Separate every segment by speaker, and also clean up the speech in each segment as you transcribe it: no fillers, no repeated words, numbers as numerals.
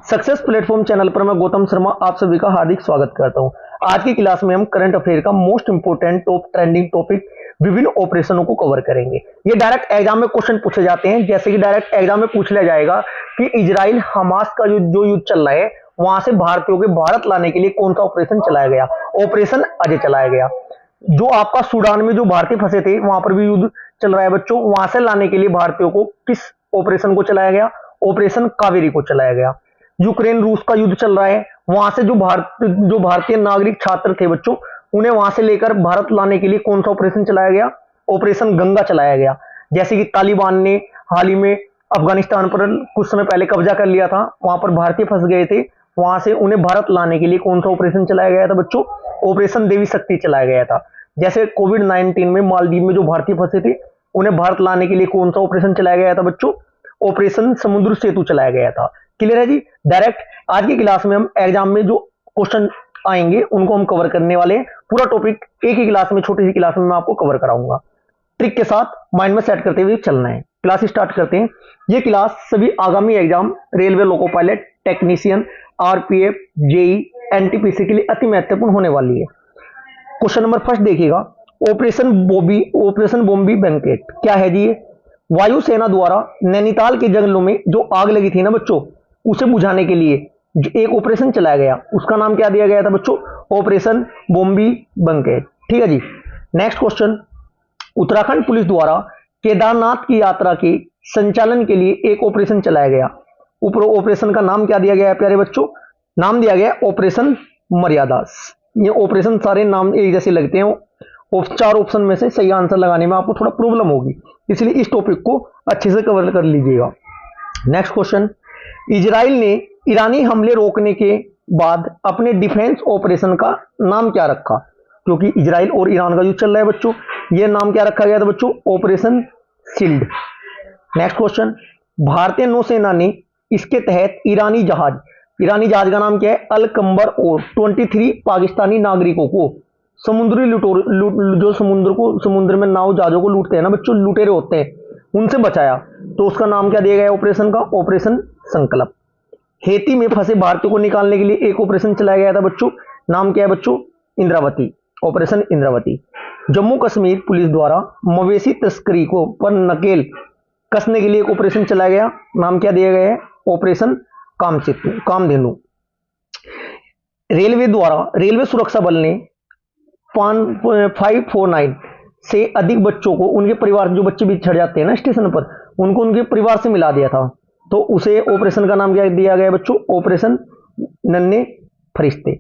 Speaker 1: Success platform channel पर मैं गौतम शर्मा आप सभी का हार्दिक स्वागत करता हूं। आज की क्लास में हम करंट अफेयर का most important top trending topic विभिन्न ऑपरेशनों को कवर करेंगे। ये डायरेक्ट एग्जाम में क्वेश्चन पूछे जाते हैं, जैसे कि डायरेक्ट एग्जाम में पूछ लिया जाएगा कि इजराइल हमास का जो युद्ध चल रहा है वहां से भारतीयों के भारत लाने के लिए कौन सा ऑपरेशन चलाया गया। ऑपरेशन अजय चलाया गया। जो आपका सूडान में जो भारतीय फंसे थे वहां पर भी युद्ध चल रहा है बच्चों, वहां से लाने के लिए भारतीयों को किस ऑपरेशन को चलाया गया? ऑपरेशन कावेरी को चलाया गया। यूक्रेन रूस का युद्ध चल रहा है, वहां से जो भारतीय नागरिक छात्र थे बच्चों, उन्हें वहां से लेकर भारत लाने के लिए कौन सा ऑपरेशन चलाया गया? ऑपरेशन गंगा चलाया गया। जैसे कि तालिबान ने हाल ही में अफगानिस्तान पर कुछ समय पहले कब्जा कर लिया था, वहां पर भारतीय फंस गए थे, वहां से उन्हें भारत लाने के लिए कौन सा ऑपरेशन चलाया गया था बच्चों? ऑपरेशन देवी शक्ति चलाया गया था। जैसे कोविड-19 में मालदीव में जो भारतीय फंसे थे उन्हें भारत लाने के लिए कौन सा ऑपरेशन चलाया गया था बच्चों? ऑपरेशन समुद्र सेतु चलाया गया था। क्लियर है जी? डायरेक्ट आज की क्लास में हम एग्जाम में जो क्वेश्चन आएंगे उनको हम कवर करने वाले हैं। पूरा टॉपिक एक ही क्लास में, छोटी सी क्लास में मैं आपको कवर कराऊंगा। ट्रिक के साथ माइंड में सेट करते हुए चलना है। क्लास स्टार्ट करते हैं। ये क्लास सभी आगामी exam railway, loco pilot, technician, RPF, JE, NTPC के लिए अति महत्वपूर्ण होने वाली है। क्वेश्चन नंबर फर्स्ट देखिएगा, ऑपरेशन बॉम्बी बैंकेट क्या है जी? ये वायुसेना द्वारा नैनीताल के जंगलों में जो आग लगी थी ना बच्चों, उसे बुझाने के लिए जो एक ऑपरेशन चलाया गया, उसका नाम क्या दिया गया था बच्चों? Operation Bambi banquet. ठीक है जी। नेक्स्ट क्वेश्चन, उत्तराखंड पुलिस द्वारा केदारनाथ की यात्रा के संचालन के लिए एक ऑपरेशन चलाया गया। ऊपर ऑपरेशन का नाम क्या दिया गया है प्यारे बच्चों? नाम दिया गया ऑपरेशन मर्यादा। ये ऑपरेशन सारे नाम एक जैसे लगते हैं, चार ऑप्शन में से सही आंसर लगाने में आपको थोड़ा प्रॉब्लम होगी, इसलिए इस टॉपिक को अच्छे से कवर कर लीजिएगा। नेक्स्ट क्वेश्चन, इजराइल ने ईरानी हमले रोकने के बाद अपने डिफेंस ऑपरेशन का नाम क्या रखा? क्योंकि इजराइल और ईरान का युद्ध चल रहा है बच्चों, यह नाम क्या रखा गया था बच्चों? Operation shield. नेक्स्ट क्वेश्चन, भारतीय नौसेना ने इसके तहत ईरानी जहाज का नाम क्या है? अल कंबर और 23 पाकिस्तानी नागरिकों को समुद्री जो समुद्र में नाव जहाजों को लूटते हैं ना बच्चों, लुटेरे होते हैं, उनसे बचाया। तो उसका नाम क्या दिया गया ऑपरेशन का? ऑपरेशन संकल्प। हेती में फंसे भारतीयों को निकालने के लिए एक ऑपरेशन चलाया गया था बच्चों, नाम क्या है बच्चों? इंद्रावती, ऑपरेशन इंद्रावती। जम्मू कश्मीर पुलिस द्वारा मवेशी तस्करी को पर नकेल कसने के लिए एक ऑपरेशन चलाया गया, नाम क्या दिया गया है? ऑपरेशन कामधेनु। रेलवे सुरक्षा बल ने 549 से अधिक बच्चों को उनके परिवार, जो बच्चे बिछड़ जाते हैं ना स्टेशन पर, उनको उनके परिवार से मिला दिया था। तो उसे ऑपरेशन का नाम क्या दिया गया बच्चों? ऑपरेशन नन्हे फरिश्ते।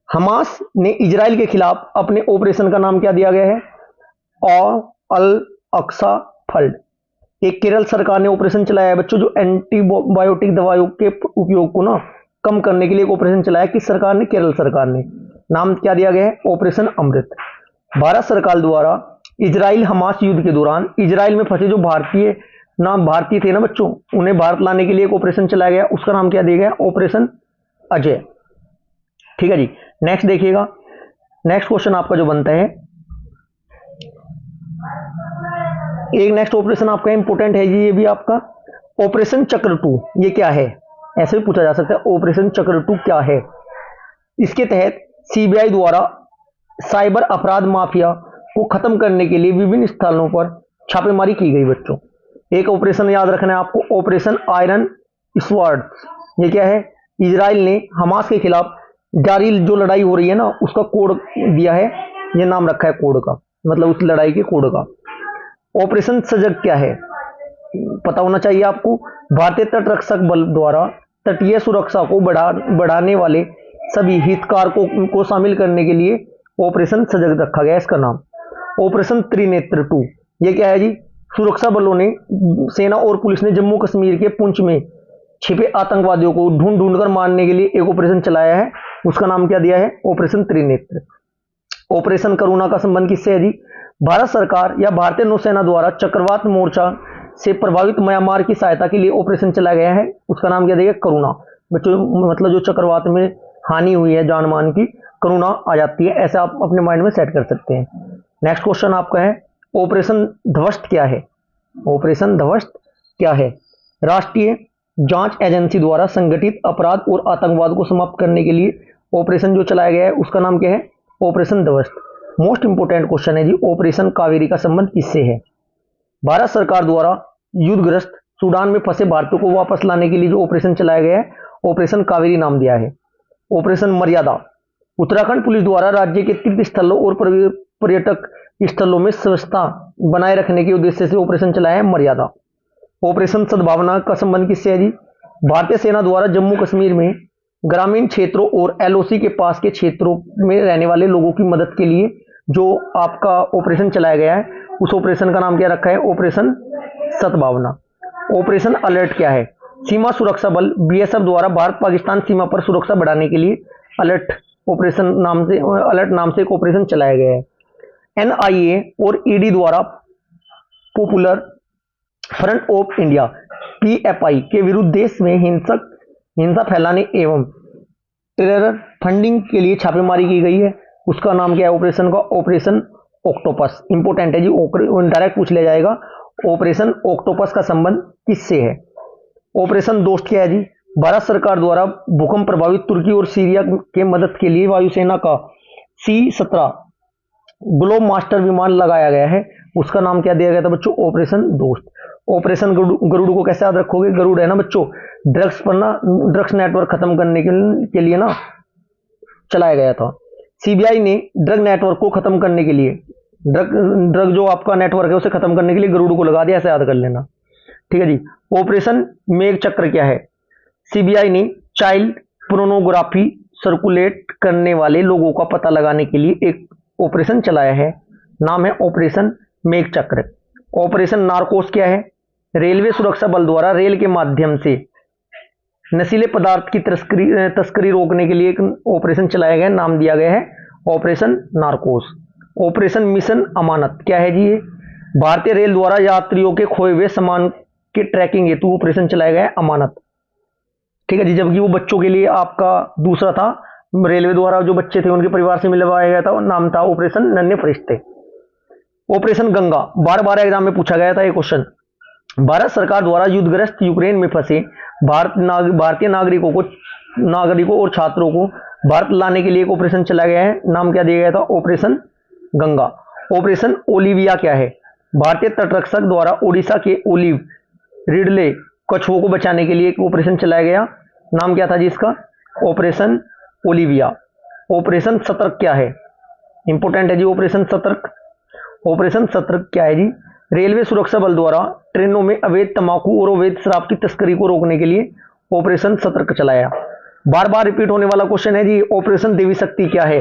Speaker 1: हमास ने इजराइल के खिलाफ अपने ऑपरेशन का नाम क्या दिया गया है? अल अक्सा फल्ड। एक केरल सरकार ने ऑपरेशन चलाया है बच्चों, जो एंटीबायोटिक दवाइयों के उपयोग को ना कम करने के लिए एक ऑपरेशन चलाया। किस सरकार ने? केरल सरकार ने। नाम क्या दिया गया है? ऑपरेशन अमृत। भारत सरकार द्वारा इजराइल हमास युद्ध के दौरान इजराइल में फंसे जो भारतीय थे ना बच्चों, उन्हें भारत लाने के लिए एक ऑपरेशन चलाया गया, उसका नाम क्या दिया गया? ऑपरेशन अजय। ठीक है जी। नेक्स्ट देखिएगा, नेक्स्ट क्वेश्चन आपका जो बनता है, एक नेक्स्ट ऑपरेशन आपका इंपोर्टेंट है जी, ये भी आपका ऑपरेशन चक्र 2। ये क्या है? ऐसे भी पूछा जा सकता है, ऑपरेशन चक्र 2 क्या है? इसके तहत सीबीआई द्वारा साइबर अपराध माफिया को खत्म करने के लिए विभिन्न स्थलों पर छापेमारी की गई बच्चों। एक ऑपरेशन याद रखना है आपको, ऑपरेशन आयरन स्वॉर्ड। ये क्या है? इजराइल ने हमास के खिलाफ जारी जो लड़ाई हो रही है ना, उसका कोड दिया है, ये नाम रखा है कोड का, मतलब उस लड़ाई के कोड का। ऑपरेशन सजग क्या है? पता होना चाहिए आपको। भारतीय तटरक्षक बल द्वारा तटीय सुरक्षा को बढ़ाने वाले सभी हितधारकों को शामिल करने के लिए ऑपरेशन सजग रखा गया इसका नाम। ऑपरेशन त्रिनेत्र 2, ये क्या है जी? सुरक्षा बलों ने, सेना और पुलिस ने जम्मू कश्मीर के पुंछ में छिपे आतंकवादियों को ढूंढ कर मारने के लिए एक ऑपरेशन चलाया है, उसका नाम क्या दिया है? ऑपरेशन त्रिनेत्र। ऑपरेशन करुणा का संबंध किससे है जी? भारत सरकार या भारतीय नौसेना द्वारा चक्रवात मोर्चा से प्रभावित म्यांमार की सहायता के लिए ऑपरेशन चलाया गया है, उसका नाम क्या दिया? करुणा। बच्चों मतलब जो चक्रवात में हानि हुई है जान मान की, करुणा आ जाती है, ऐसा आप अपने माइंड में सेट कर सकते हैं। नेक्स्ट क्वेश्चन आपका है, ऑपरेशन ध्वस्त क्या है? ऑपरेशन ध्वस्त क्या है? राष्ट्रीय जांच एजेंसी द्वारा संगठित अपराध और आतंकवाद को समाप्त करने के लिए ऑपरेशन जो चलाया गया है उसका नाम क्या है? ऑपरेशन ध्वस्त। मोस्ट इंपोर्टेंट क्वेश्चन है जी, ऑपरेशन कावेरी का संबंध किससे है? भारत सरकार द्वारा युद्धग्रस्त सूडान में फंसे भारतीयों को वापस लाने के लिए जो ऑपरेशन चलाया गया है ऑपरेशन कावेरी नाम दिया है। ऑपरेशन मर्यादा, उत्तराखंड पुलिस द्वारा राज्य के तीर्थ स्थलों और पर्यटक स्थलों में स्वच्छता बनाए रखने के उद्देश्य से ऑपरेशन चलाया है मर्यादा। ऑपरेशन सद्भावना का संबंध किससे है जी? भारतीय सेना द्वारा जम्मू कश्मीर में ग्रामीण क्षेत्रों और एलओसी के पास के क्षेत्रों में रहने वाले लोगों की मदद के लिए जो आपका ऑपरेशन चलाया गया है उस ऑपरेशन का नाम क्या रखा है? ऑपरेशन सद्भावना। ऑपरेशन अलर्ट क्या है? सीमा सुरक्षा बल बीएसएफ द्वारा भारत पाकिस्तान सीमा पर सुरक्षा बढ़ाने के लिए अलर्ट नाम से एक ऑपरेशन चलाया गया है। एनआईए और ईडी द्वारा popular front of India PFI के विरुद्ध देश में हिंसा फैलाने एवं टेरर फंडिंग के लिए छापेमारी की गई है, उसका नाम क्या है ऑपरेशन का? Operation octopus. इंपोर्टेंट है जी, डायरेक्ट पूछ लिया जाएगा ऑपरेशन ऑक्टोपस का संबंध किससे है? ऑपरेशन दोस्त क्या है जी? भारत सरकार द्वारा भूकंप प्रभावित तुर्की और सीरिया के मदद के लिए वायुसेना का C-17 ग्लोब मास्टर विमान लगाया गया है, उसका नाम क्या दिया गया था बच्चों? ऑपरेशन दोस्त। ऑपरेशन गरुड़ को कैसे याद रखोगे? गरुड़ है ना बच्चों, ड्रग्स नेटवर्क खत्म करने के लिए ना चलाया गया था। सीबीआई ने ड्रग नेटवर्क को खत्म करने के लिए ड्रग जो आपका नेटवर्क है उसे खत्म करने के लिए गरुड़ को लगा दिया, ऐसे याद कर लेना। ठीक है जी। ऑपरेशन मेघ चक्र क्या है? सीबीआई ने चाइल्ड पोर्नोग्राफी सर्कुलेट करने वाले लोगों का पता लगाने के लिए एक ऑपरेशन चलाया है, नाम है ऑपरेशन मेघ चक्र। ऑपरेशन नारकोस क्या है? रेलवे सुरक्षा बल द्वारा रेल के माध्यम से नशीले पदार्थ की तस्करी रोकने के लिए एक ऑपरेशन चलाया गया, नाम दिया गया है ऑपरेशन नारकोस। ऑपरेशन मिशन अमानत क्या है जी? ये भारतीय रेल द्वारा यात्रियों के खोए हुए सामान के ट्रैकिंग हेतु ऑपरेशन चलाया गया है अमानत। ठीक है जी। जबकि वो बच्चों के लिए आपका दूसरा था, रेलवे द्वारा जो बच्चे थे उनके परिवार से मिलवाया गया था, नाम था ऑपरेशन नन्हे फरिश्ते। ऑपरेशन गंगा बार बार एग्जाम में पूछा गया था ये क्वेश्चन। भारत सरकार द्वारा युद्धग्रस्त यूक्रेन में फंसे भारतीय नागरिकों और छात्रों को भारत लाने के लिए एक ऑपरेशन चलाया गया है, नाम क्या दिया गया था? ऑपरेशन गंगा। ऑपरेशन ओलिविया क्या है? भारतीय तटरक्षक द्वारा ओडिशा के ओलिव रिडले कछुओं को बचाने के लिए एक ऑपरेशन चलाया गया, नाम क्या था जी इसका? Operation Olivia. ऑपरेशन सतर्क क्या है? इंपोर्टेंट है जी ऑपरेशन सतर्क। ऑपरेशन सतर्क क्या है जी? रेलवे सुरक्षा बल द्वारा ट्रेनों में अवैध तंबाकू और अवैध शराब की तस्करी को रोकने के लिए ऑपरेशन सतर्क चलाया। बार बार रिपीट होने वाला क्वेश्चन है जी, ऑपरेशन देवी शक्ति क्या है?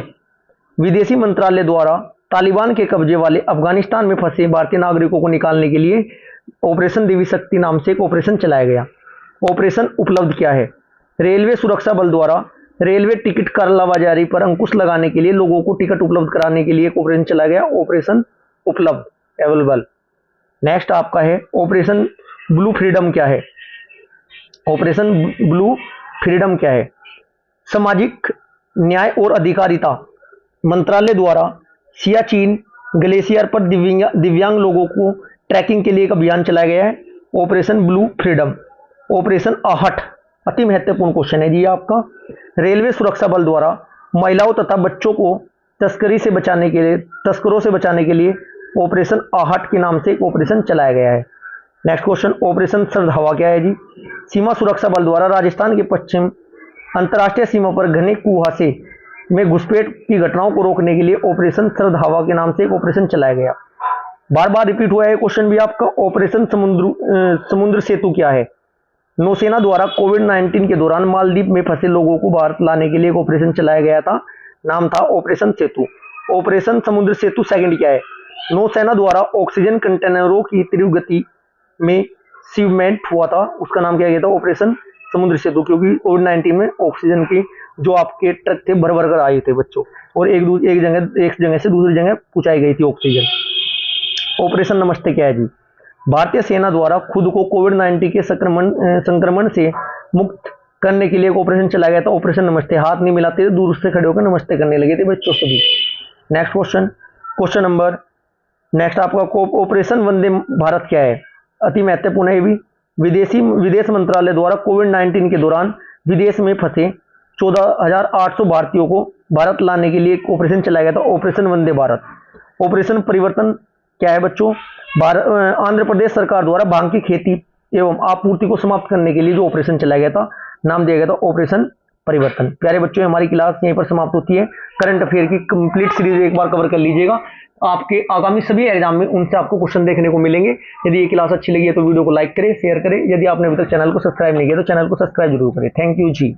Speaker 1: विदेशी मंत्रालय द्वारा तालिबान के कब्जे वाले अफगानिस्तान में फंसे भारतीय नागरिकों को निकालने के लिए ऑपरेशन देवी शक्ति नाम से एक ऑपरेशन चलाया गया। ऑपरेशन उपलब्ध क्या है? रेलवे सुरक्षा बल द्वारा रेलवे टिकट कालाबाजारी पर अंकुश लगाने के लिए लोगों को टिकट उपलब्ध कराने के लिए एक ऑपरेशन चलाया गया, ऑपरेशन उपलब्ध अवेलेबल। नेक्स्ट आपका है ऑपरेशन ब्लू फ्रीडम क्या है? ऑपरेशन ब्लू फ्रीडम क्या है? सामाजिक न्याय और अधिकारिता मंत्रालय द्वारा सियाचिन ग्लेशियर पर दिव्यांग लोगों को ट्रैकिंग के लिए एक अभियान चलाया गया है, ऑपरेशन ब्लू फ्रीडम। ऑपरेशन आहट अति महत्वपूर्ण क्वेश्चन है जी आपका। रेलवे सुरक्षा बल द्वारा महिलाओं तथा बच्चों को तस्करों से बचाने के लिए ऑपरेशन आहट के नाम से एक ऑपरेशन चलाया गया है। नेक्स्ट क्वेश्चन ऑपरेशन सर्द हवा क्या है जी? सीमा सुरक्षा बल द्वारा राजस्थान के पश्चिम अंतर्राष्ट्रीय सीमा पर घने कुहासे में घुसपैठ की घटनाओं को रोकने के लिए ऑपरेशन सर्द हवा के नाम से एक ऑपरेशन चलाया गया। बार बार रिपीट हुआ है क्वेश्चन भी आपका। ऑपरेशन समुद्र सेतु क्या है? नौसेना द्वारा कोविड-19 के दौरान मालदीव में फंसे लोगों को भारत लाने के लिए एक ऑपरेशन चलाया गया था, नाम था ऑपरेशन सेतु। ऑपरेशन समुद्र सेतु सेकंड क्या है? नौसेना द्वारा ऑक्सीजन कंटेनरों की तीव्र गति में शिपमेंट हुआ था, उसका नाम क्या गया था? ऑपरेशन समुद्र सेतु। क्योंकि कोविड-19 में ऑक्सीजन की जो आपके ट्रक थे भर भर कर आए थे बच्चों, और एक जगह से दूसरी जगह पहुंचाई गई थी ऑक्सीजन। ऑपरेशन नमस्ते क्या है जी? भारतीय सेना द्वारा खुद को कोविड-19 के संक्रमण से मुक्त करने के लिए एक ऑपरेशन चलाया गया था, ऑपरेशन नमस्ते। हाथ नहीं मिलाते थे, दूर से खड़े होकर नमस्ते करने लगे थे बच्चों सभी। नेक्स्ट क्वेश्चन नंबर नेक्स्ट आपका ऑपरेशन वंदे भारत क्या है? अति महत्वपूर्ण है ये भी। विदेश मंत्रालय द्वारा कोविड-19 के दौरान विदेश में फंसे 14,800 भारतीयों को भारत लाने के लिए एक ऑपरेशन चलाया गया था, ऑपरेशन वंदे भारत। ऑपरेशन परिवर्तन क्या है बच्चों? आंध्र प्रदेश सरकार द्वारा भांग की खेती एवं आपूर्ति को समाप्त करने के लिए जो ऑपरेशन चलाया गया था, नाम दिया गया था ऑपरेशन परिवर्तन। प्यारे बच्चों, हमारी क्लास यहीं पर समाप्त होती है। करंट अफेयर की कंप्लीट सीरीज एक बार कवर कर लीजिएगा, आपके आगामी सभी एग्जाम में उनसे आपको क्वेश्चन देखने को मिलेंगे। यदि ये क्लास अच्छी लगी है तो वीडियो को लाइक करें, शेयर करें। यदि आपने अभी तक चैनल को सब्सक्राइब नहीं किया तो चैनल को सब्सक्राइब जरूर करें। Thank you ji.